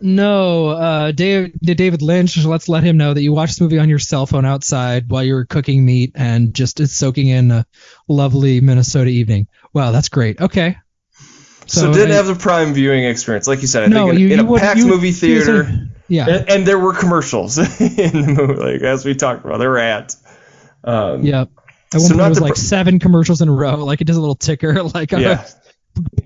No, David Lynch. Let's let him know that you watched this movie on your cell phone outside while you were cooking meat and just soaking in a lovely Minnesota evening. Wow, that's great. Okay. So didn't have the prime viewing experience, like you said. I think in a packed movie theater. Yeah. And there were commercials in the movie, like as we talked about. There were ads. At one point it was like 7 commercials in a row. Like it does a little ticker, like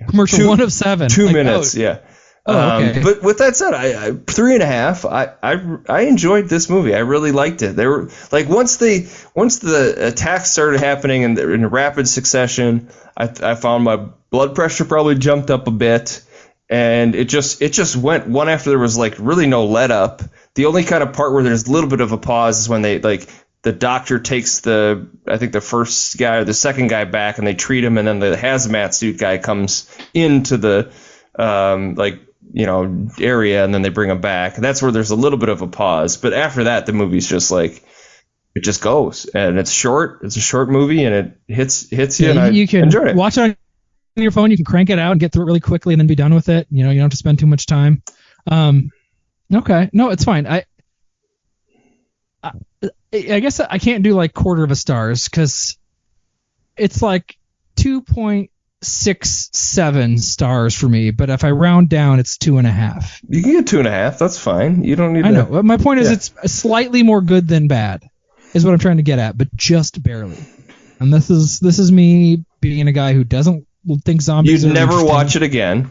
commercial 1 of 7. 2 minutes, yeah. Okay. But with that said, I 3.5. I enjoyed this movie. I really liked it. They were like once the attacks started happening in rapid succession, I found my blood pressure probably jumped up a bit. and it just went one after there was like really no let up. The only kind of part where there's a little bit of a pause is when they like the doctor takes the first guy or the second guy back and they treat him, and then the hazmat suit guy comes into the area, and then they bring him back. That's where there's a little bit of a pause. But after that, the movie's just like, it just goes, and it's short. It's a short movie, and it hits you, and you can enjoyed it. Watch it on your phone. You can crank it out and get through it really quickly, and then be done with it. You don't have to spend too much time. Okay, no, it's fine. I guess I can't do like quarter of a stars because it's like 2.67 stars for me. But if I round down, it's 2.5. You can get 2.5. That's fine. You don't need. I know. But my point is, it's slightly more good than bad, is what I'm trying to get at, but just barely. And this is me being a guy who doesn't think zombies. You'd never watch it again.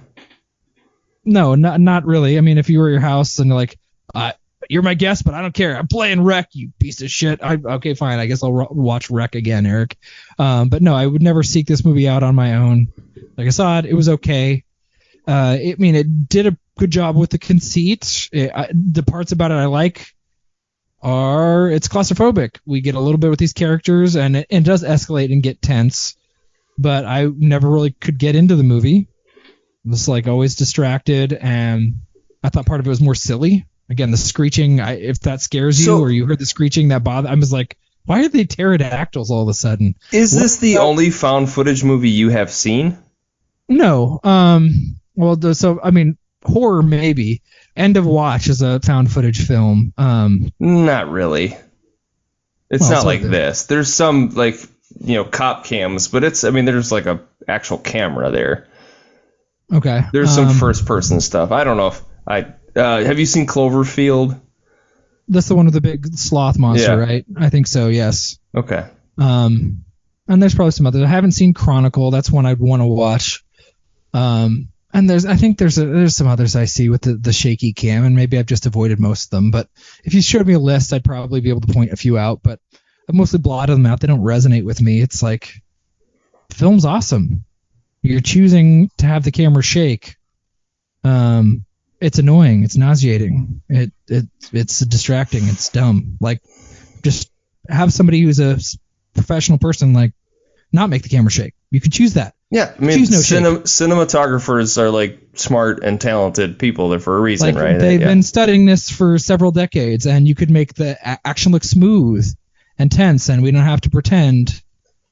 No, not really. I mean, if you were at your house and like, you're my guest, but I don't care. I'm playing Wreck, you piece of shit. Okay, fine. I guess I'll watch Wreck again, Eric. But no, I would never seek this movie out on my own. Like I saw it, it was okay. It did a good job with the conceit. The parts about it I like are it's claustrophobic. We get a little bit with these characters, and it does escalate and get tense. But I never really could get into the movie. I was like always distracted, and I thought part of it was more silly. Again, the screeching, if that scares you, or you heard the screeching that bothered, I was like, why are they pterodactyls all of a sudden? Is this the only found footage movie you have seen? No. Horror maybe. End of Watch is a found footage film. Not really. It's not like this. There's some cop cams, but there's like a actual camera there. Okay. There's some first person stuff. I don't know if have you seen Cloverfield? That's the one with the big sloth monster, right? I think so, yes. Okay. And there's probably some others. I haven't seen Chronicle. That's one I'd want to watch. And there's some others I see with the shaky cam, and maybe I've just avoided most of them. But if you showed me a list, I'd probably be able to point a few out. But I've mostly blotted them out. They don't resonate with me. It's like, the film's awesome. You're choosing to have the camera shake. It's annoying. It's nauseating. It's distracting. It's dumb. Like, just have somebody who's a professional person not make the camera shake. You could choose that. Yeah, cinematographers are like smart and talented people there for a reason, right? They've been studying this for several decades, and you could make the action look smooth and tense, and we don't have to pretend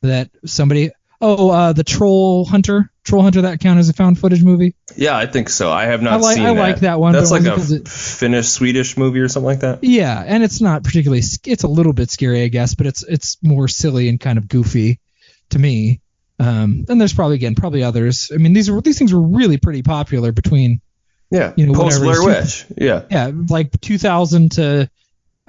that somebody. The Troll Hunter, that count as a found footage movie? Yeah, I think so. I have not seen that. I like that one. That's like a Finnish-Swedish movie or something like that? Yeah, and it's not particularly... It's a little bit scary, I guess, but it's more silly and kind of goofy to me. And there's probably others. I mean, these things were really pretty popular between... Yeah, post Blair Witch. Yeah. Yeah, like 2000 to...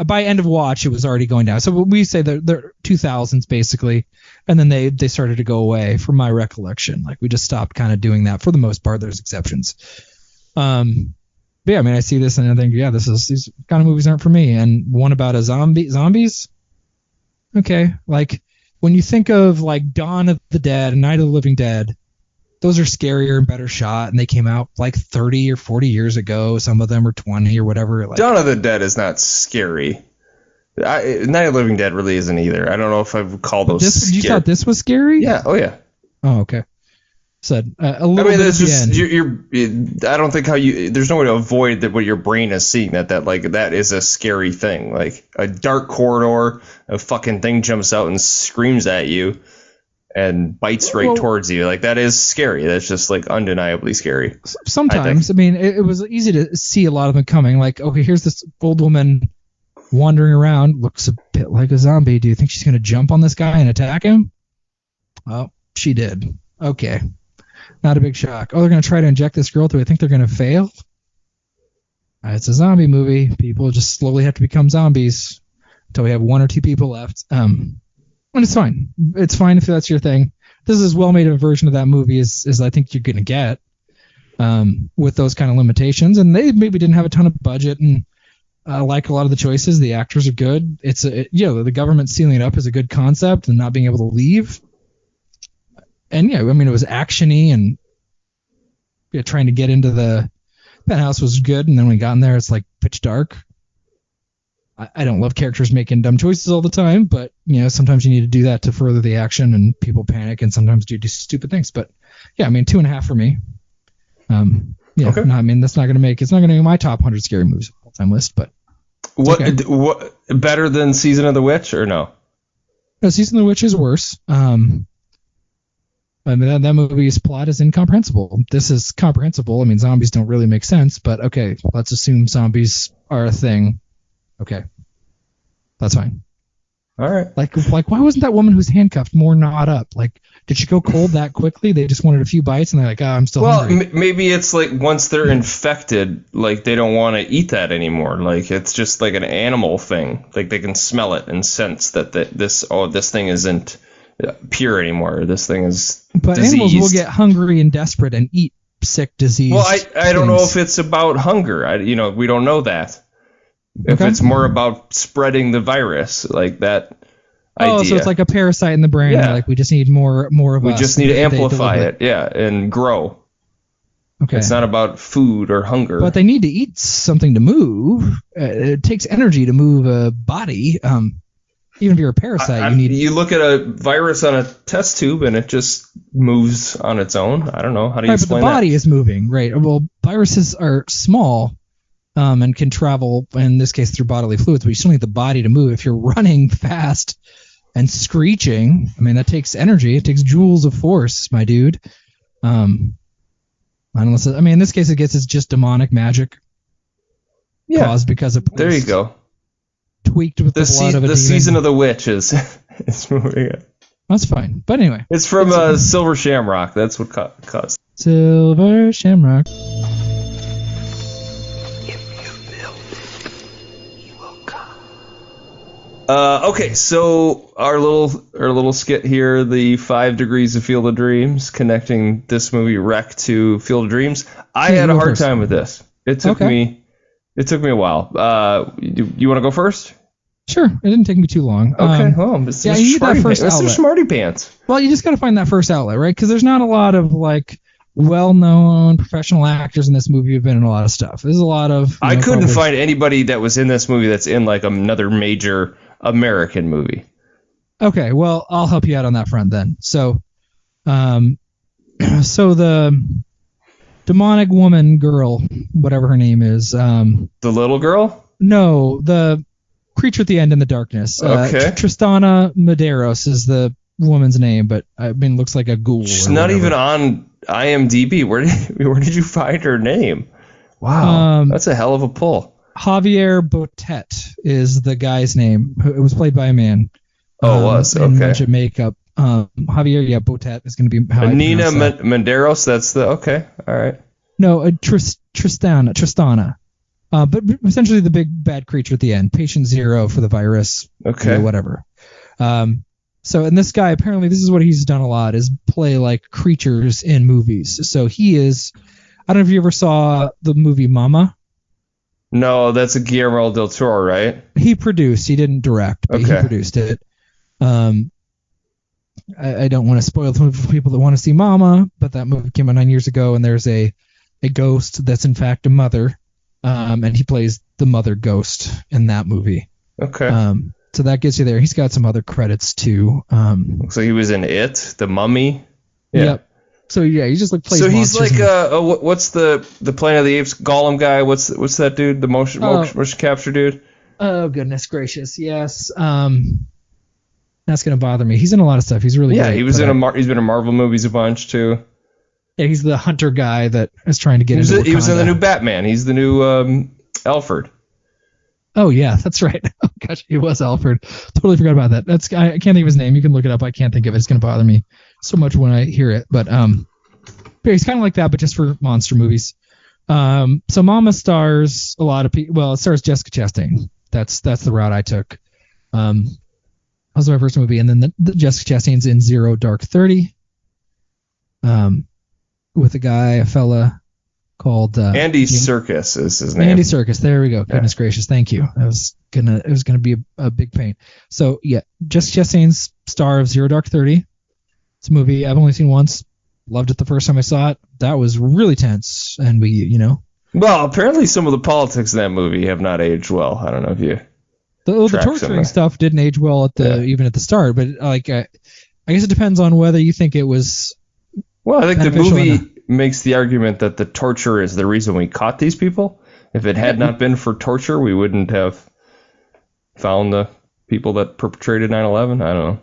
By End of Watch, it was already going down. So we say they're 2000s, basically. And then they started to go away, from my recollection. Like, we just stopped kind of doing that for the most part. There's exceptions. But yeah, I see this and I think, these kind of movies aren't for me. And one about zombies? Okay. Like, when you think of like Dawn of the Dead and Night of the Living Dead, those are scarier and better shot, and they came out like 30 or 40 years ago. Some of them are 20 or whatever. Dawn of the Dead is not scary. Night of the Living Dead really isn't either. I don't know if I would call those scary. You thought this was scary? Yeah. Oh, yeah. Oh, okay. Said a little bit at the end. I don't think there's no way to avoid that what your brain is seeing that is a scary thing. Like a dark corridor, a fucking thing jumps out and screams at you and bites towards you. Like, that is scary. That's just like undeniably scary. Sometimes, it was easy to see a lot of them coming. Like, okay, here's this old woman wandering around, looks a bit like a zombie. Do you think she's going to jump on this guy and attack him? Well, she did. Okay. Not a big shock. Oh, they're going to try to inject this girl. Do I think they're going to fail? It's a zombie movie. People just slowly have to become zombies until we have one or two people left. And it's fine. It's fine if that's your thing. This is as well made a version of that movie as I think you're going to get with those kind of limitations. And they maybe didn't have a ton of budget, and I like a lot of the choices. The actors are good. The government sealing it up is a good concept, and not being able to leave. And it was actiony, and trying to get into the penthouse was good, and then when we got in there, it's like pitch dark. I don't love characters making dumb choices all the time, but sometimes you need to do that to further the action, and people panic and sometimes do stupid things. But yeah, I mean 2.5 for me. Okay. No, I mean it's not going to make my top 100 scary movies all time list, but what better than Season of the Witch or no? No, Season of the Witch is worse. I mean that movie's plot is incomprehensible. This is comprehensible. I mean zombies don't really make sense, but okay, let's assume zombies are a thing. Okay, that's fine. All right. Like why wasn't that woman who's handcuffed more gnawed up? Like, did she go cold that quickly? They just wanted a few bites, and they're like, I'm still hungry. Maybe it's like once they're infected, like they don't want to eat that anymore. Like it's just like an animal thing. Like they can smell it and sense that this thing isn't pure anymore. This thing is But diseased. Animals will get hungry and desperate and eat sick, disease. Well, I don't know if it's about hunger. We don't know that. If it's more about spreading the virus, like that idea. So it's like a parasite in the brain. Yeah. Like we just need more of We us. just need to amplify it, and grow. Okay. It's not about food or hunger. But they need to eat something to move. It takes energy to move a body. Even if you're a parasite, you need. You look at a virus on a test tube and it just moves on its own. I don't know. How do you explain that? But the body is moving, right? Well, viruses are small. And can travel, in this case, through bodily fluids, but you still need the body to move. If you're running fast and screeching, I mean, that takes energy. It takes joules of force, my dude. Unless in this case, it's just demonic magic caused because of there you go. Tweaked with the blood of a demon. The Season of the Witch is moving it. That's fine. But anyway. It's from Silver Shamrock. That's what caused. Silver Shamrock. Okay, so our little skit here, the 5 degrees of Field of Dreams, connecting this movie Wreck to Field of Dreams. I had a hard time with this. It took me a while. You want to go first? Sure. It didn't take me too long. Okay. Mr. you need that first outlet. Mr. Smarty Pants. Well, you just got to find that first outlet, right? Because there's not a lot of well-known professional actors in this movie who've been in a lot of stuff. There's a lot of. I couldn't find anybody that was in this movie that's in like another major American movie. Okay, well, I'll help you out on that front then. So the demonic woman girl, whatever her name is. The little girl? No, the creature at the end in the darkness. Okay. Tristana Medeiros is the woman's name, but looks like a ghoul. She's not even on IMDb. Where did you find her name? Wow, that's a hell of a pull. Javier Botet is the guy's name. It was played by a man. Oh, it was? Okay. In a bunch of makeup. Javier, Botet is going to be how Nina Menderos, that's the... Okay, all right. No, Tristana. But essentially the big bad creature at the end. Patient zero for the virus. Okay. Whatever. And this guy, apparently this is what he's done a lot, is play like creatures in movies. So he is... I don't know if you ever saw the movie Mama. No, that's a Guillermo del Toro, right? He produced. He didn't direct, but he produced it. I don't want to spoil the movie for people that want to see Mama, but that movie came out 9 years ago, and there's a ghost that's in fact a mother, and he plays the mother ghost in that movie. Okay. So that gets you there. He's got some other credits too. So he was in It, The Mummy. Yeah. Yep. So yeah, he just plays. So he's like what's the Planet of the Apes Gollum guy? What's that dude? The motion capture dude? Oh goodness gracious, yes. That's gonna bother me. He's in a lot of stuff. He's really great. Yeah, he's been in Marvel movies a bunch too. Yeah, he's the hunter guy that is trying to get into Wakanda. He was in the new Batman. He's the new Alfred. Oh yeah, that's right. Oh gosh, he was Alfred. Totally forgot about that. I can't think of his name. You can look it up. I can't think of it. It's gonna bother me so much when I hear it. But he's kind of like that, but just for monster movies. So Mama stars a lot of people. Well, it stars Jessica Chastain. That's the route I took. That was my first movie, and then the Jessica Chastain's in Zero Dark 30. With a fella called Andy Serkis is his name. Andy Serkis. There we go. Goodness gracious, thank you. It was gonna be a big pain. So yeah, Jessica Chastain's star of Zero Dark 30. It's a movie I've only seen once. Loved it the first time I saw it. That was really tense, and Well, apparently some of the politics in that movie have not aged well. I don't know if you. the track some torturing of- stuff didn't age well at even at the start, but like I guess it depends on whether you think it was. Well, I think the beneficial movie enough. makes the argument that the torture is the reason we caught these people. If it had not been for torture, we wouldn't have found the people that perpetrated 9/11. I don't know.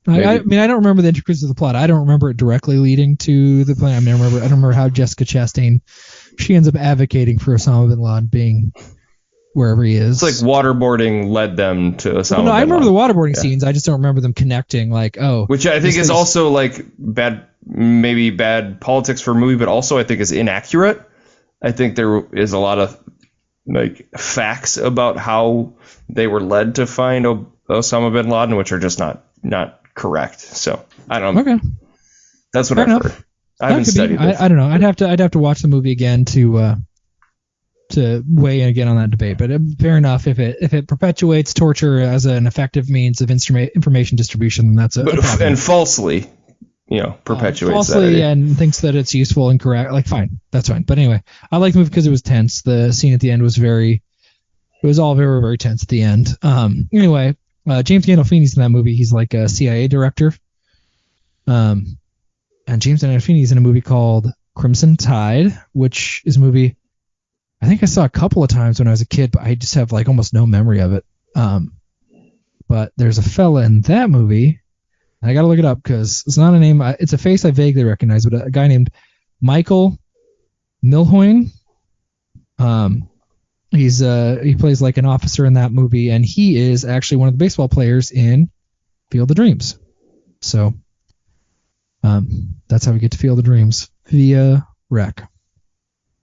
I mean, I don't remember the intricacies of the plot. I don't remember it directly leading to the plan. I don't remember how Jessica Chastain, she ends up advocating for Osama bin Laden being wherever he is. It's like waterboarding led them to Osama No, I bin remember the Laden. waterboarding scenes. I just don't remember them connecting. Like, Which I think this is also like maybe bad politics for a movie, but also I think is inaccurate. I think there is a lot of like facts about how they were led to find Osama bin Laden, which are just not correct. So I don't know. Okay. That's what Fair I've enough. heard. I haven't That could be. studied this. I don't know. I'd have to watch the movie again to weigh in again on that debate. But fair enough. If it perpetuates torture as an effective means of information distribution, then that's a problem. And falsely, perpetuates falsely that idea. and thinks that it's useful and correct. Like, fine, that's fine. But anyway, I like the movie because it was tense. The scene at the end was it was all very, very tense at the end. Anyway, James Gandolfini's in that movie. He's like a CIA director. And James Gandolfini's in a movie called Crimson Tide, which is a movie I think I saw a couple of times when I was a kid, but I just have like almost no memory of it. But there's a fella in that movie. I got to look it up because it's not a name. It's a face I vaguely recognize, but a guy named Michael Milhoyne. He plays like an officer in that movie, and he is actually one of the baseball players in Field of Dreams. So that's how we get to Field of Dreams via Rec.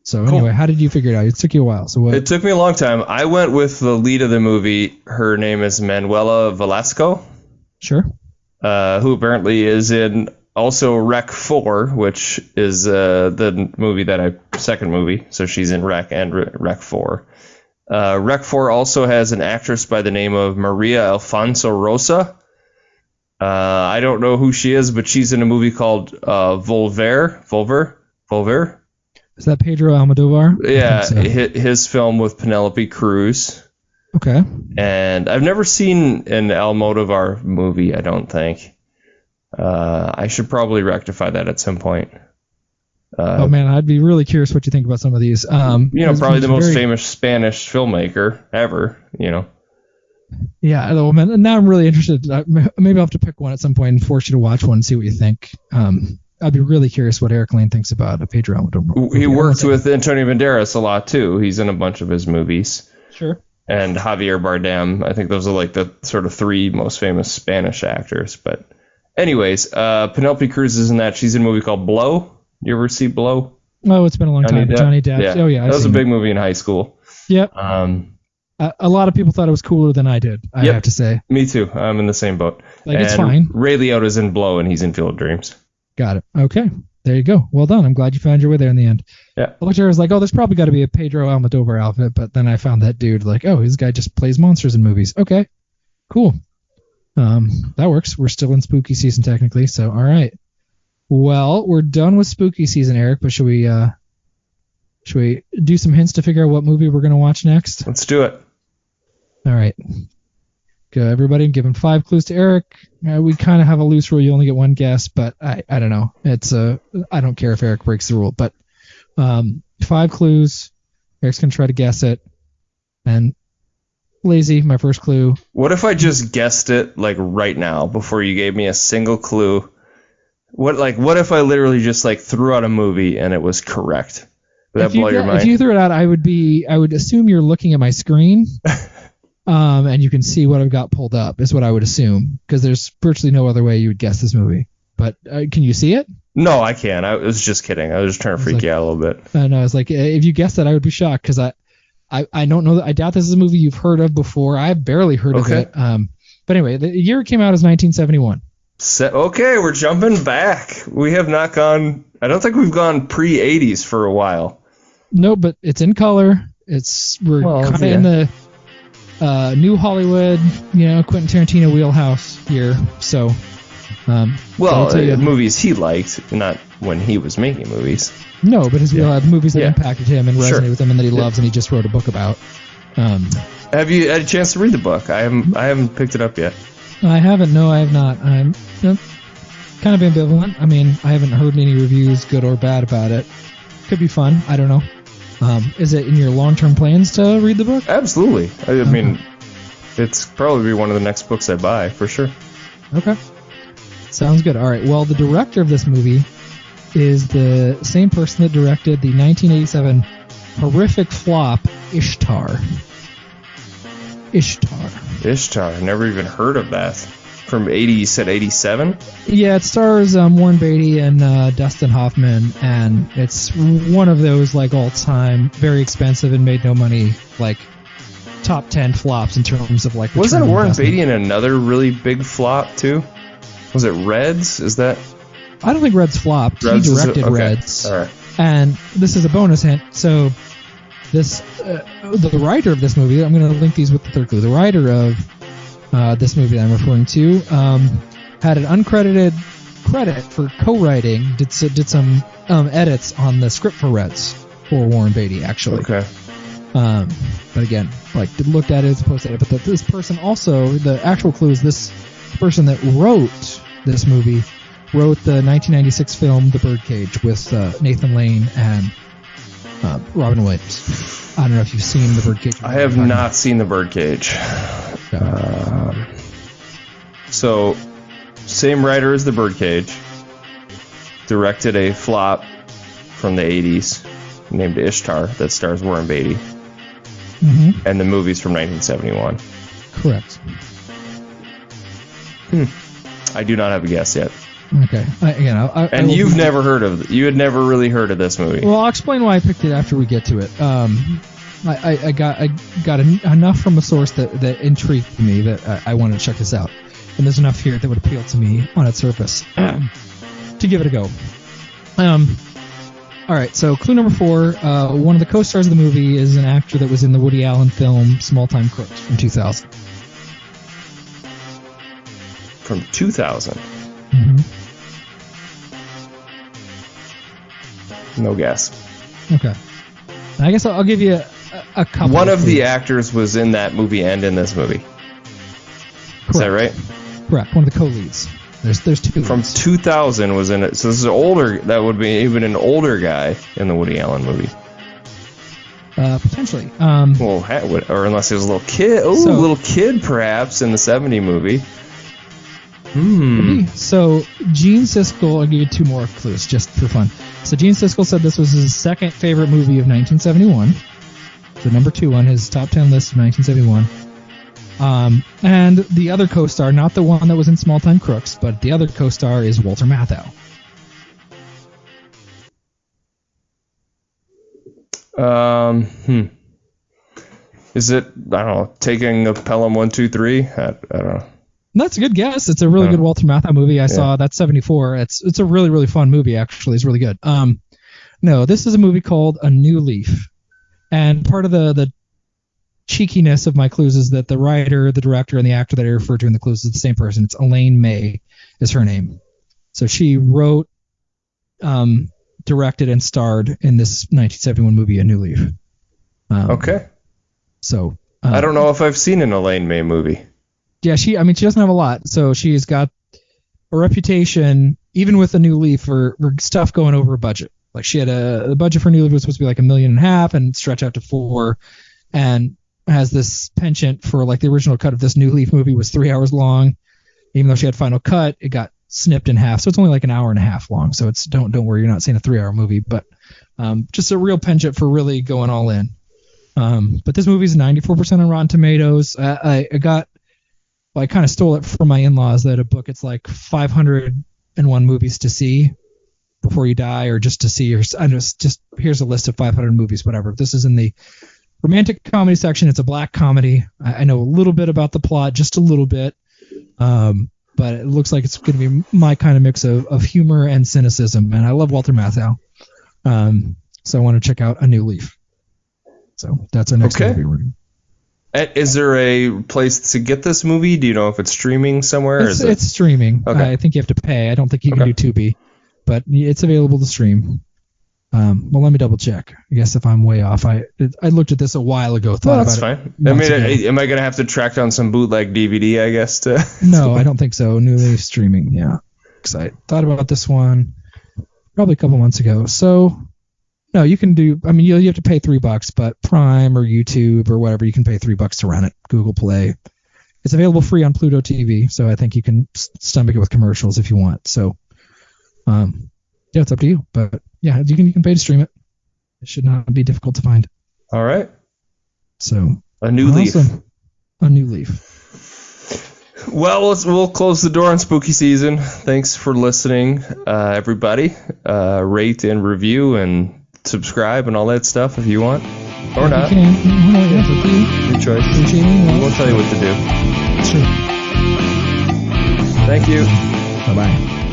So anyway, How did you figure it out? It took you a while. So what? It took me a long time. I went with the lead of the movie. Her name is Manuela Velasco. Sure. Who apparently is in also Rec 4, which is the movie second movie. So she's in Rec and Rec 4. Rec 4 also has an actress by the name of Maria Alfonso Rosa. I don't know who she is, but she's in a movie called Volver. Is that Pedro Almodovar? Yeah, I think so. his film with Penelope Cruz. Okay. And I've never seen an Almodovar movie, I don't think. I should probably rectify that at some point. Oh man, I'd be really curious what you think about some of these. Probably the most famous Spanish filmmaker ever, Yeah, well, man, now I'm really interested. Maybe I'll have to pick one at some point and force you to watch one and see what you think. I'd be really curious what Eric Lane thinks about Pedro Almodovar. He worked with Antonio Banderas a lot, too. He's in a bunch of his movies. Sure. And Javier Bardem. I think those are like the sort of three most famous Spanish actors. But anyways, Penelope Cruz is in that. She's in a movie called Blow. You ever see Blow? Oh, it's been a long time. Johnny Depp. Yeah. Oh, yeah. That was a big movie in high school. Yep. A lot of people thought it was cooler than I did, I have to say. Me too. I'm in the same boat. Like, it's fine. Ray Liotta's in Blow, and he's in Field of Dreams. Got it. Okay. There you go. Well done. I'm glad you found your way there in the end. Yeah. I looked at her, I was like, oh, there's probably got to be a Pedro Almodovar outfit, but then I found that dude like, oh, this guy just plays monsters in movies. Okay. Cool. That works. We're still in spooky season technically, so all right. Well, we're done with spooky season, Eric, but should we do some hints to figure out what movie we're going to watch next? Let's do it. All right. Go, everybody. Giving 5 clues to Eric. We kind of have a loose rule. You only get one guess, but I don't know. It's I don't care if Eric breaks the rule, but 5 clues. Eric's going to try to guess it. And lazy, my first clue. What if I just guessed it like right now before you gave me a single clue? What if I literally just like threw out a movie and it was correct? Would that blow your mind? If you threw it out, I would assume you're looking at my screen. And you can see what I've got pulled up is what I would assume, because there's virtually no other way you would guess this movie. But can you see it? No, I can't. I was just kidding. I was just trying to freak you out a little bit. No, it's like if you guessed that, I would be shocked because I don't know. I doubt this is a movie you've heard of before. I've barely heard of it. But anyway, the year it came out is 1971. Okay, we're jumping back. We have not gone. I don't think we've gone pre-80s for a while. No, but it's in color. We're kind of in the new Hollywood, Quentin Tarantino wheelhouse here. So Well, I'll tell you- movies he liked, not when he was making movies. No, but his the movies that Yeah. impacted him and Sure. resonated with him and that he loves and he just wrote a book about. Have you had a chance to read the book? I haven't picked it up yet. I haven't. No, I have not. I'm kind of ambivalent. I mean, I haven't heard any reviews, good or bad, about it. Could be fun. I don't know. Is it in your long-term plans to read the book? Absolutely. I mean, it's probably one of the next books I buy, for sure. Okay. Sounds good. All right. Well, the director of this movie is the same person that directed the 1987 horrific flop Ishtar. Ishtar. Never even heard of that. From 80, you said 87? Yeah, it stars Warren Beatty and Dustin Hoffman, and it's one of those like all-time, very expensive and made no money, like top 10 flops in terms of like. Wasn't return on Warren investment. Beatty in another really big flop too? Was it Reds? Is that? I don't think Reds flopped. Reds he is directed okay. Reds. All right. And this is a bonus hint. So, this the writer of this movie. I'm going to link these with the third clue. The writer of this movie that I'm referring to had an uncredited credit for co-writing. Did some edits on the script for Reds for Warren Beatty, actually. Okay. But again, like looked at it as opposed to edit. But this person also, the actual clue is this person that wrote this movie wrote the 1996 film The Birdcage with Nathan Lane and Robin Williams. I don't know if you've seen The Birdcage. I have not seen The Birdcage. So, same writer as The Birdcage. Directed a flop from the 80s named Ishtar that stars Warren Beatty. Mm-hmm. And the movie's from 1971. Correct. I do not have a guess yet. Okay. I And will you've be- never heard of it. You had never really heard of this movie. Well, I'll explain why I picked it after we get to it. I got enough from a source that intrigued me that I wanted to check this out, and there's enough here that would appeal to me on its surface to give it a go. All right, so clue number 4. One of the co-stars of the movie is an actor that was in the Woody Allen film Small Time Crooks from 2000. From 2000. Mm-hmm. No guess. Okay. I guess I'll give you a couple. One of the clues. actors was in that movie and in this movie. Is that right? Correct. One of the co-leads. There's two. From leads. 2000 was in it. So this is older. That would be even an older guy in the Woody Allen movie. Potentially. Well, or unless he was a little kid. Oh, So- a little kid perhaps in the 70 movie. So Gene Siskel, I'll give you 2 more clues just for fun. So Gene Siskel said this was his second favorite movie of 1971. So number 2 on his top 10 list of 1971. And the other co-star, not the one that was in Small Time Crooks, but the other co-star is Walter Matthau. Is it, I don't know, taking a Pelham 123? I don't know. That's a good guess. It's a really good Walter Matthau movie. I saw that's 74. It's a really, really fun movie, actually. It's really good. No, this is a movie called A New Leaf. And part of the cheekiness of my clues is that the writer, the director, and the actor that I referred to in the clues is the same person. It's Elaine May is her name. So she wrote, directed, and starred in this 1971 movie, A New Leaf. Okay. So I don't know if I've seen an Elaine May movie. yeah, she doesn't have a lot. So she's got a reputation, even with A New Leaf, for stuff going over a budget. Like she had the budget for New Leaf was supposed to be like $1.5 million and stretch out to $4 million, and has this penchant for like the original cut of this New Leaf movie was 3 hours long. Even though she had final cut, it got snipped in half, so it's only like an hour and a half long. So it's don't worry, you're not seeing a 3-hour movie, but just a real penchant for really going all in. But this movie's 94% on Rotten Tomatoes. I kind of stole it from my in-laws that a book it's like 501 movies to see before you die, or just to see, or just here's a list of 500 movies, whatever. This is in the romantic comedy section. It's a black comedy. I know a little bit about the plot, just a little bit, but it looks like it's going to be my kind of mix of humor and cynicism, and I love Walter Matthau. So I want to check out A New Leaf. So that's our next movie. Is there a place to get this movie? Do you know if it's streaming somewhere? It's streaming. Okay. I think you have to pay. I don't think you can do Tubi, but it's available to stream. Well, let me double check. I guess if I'm way off, I looked at this a while ago. That's fine. I mean, am I gonna have to track down some bootleg DVD? I guess to. No, I don't think so. Newly streaming, yeah. Because I thought about this one probably a couple months ago. So, no, you can do. I mean, you have to pay $3, but Prime or YouTube or whatever, you can pay $3 to run it. Google Play. It's available free on Pluto TV, so I think you can stomach it with commercials if you want. So, yeah, it's up to you, but. Yeah, you can pay to stream it. It should not be difficult to find. All right. So a new leaf. A new leaf. Well, we'll close the door on spooky season. Thanks for listening, everybody. Rate and review and subscribe and all that stuff if you want, or not. Your choice. We'll tell you what to do. Sure. Thank you. Bye bye.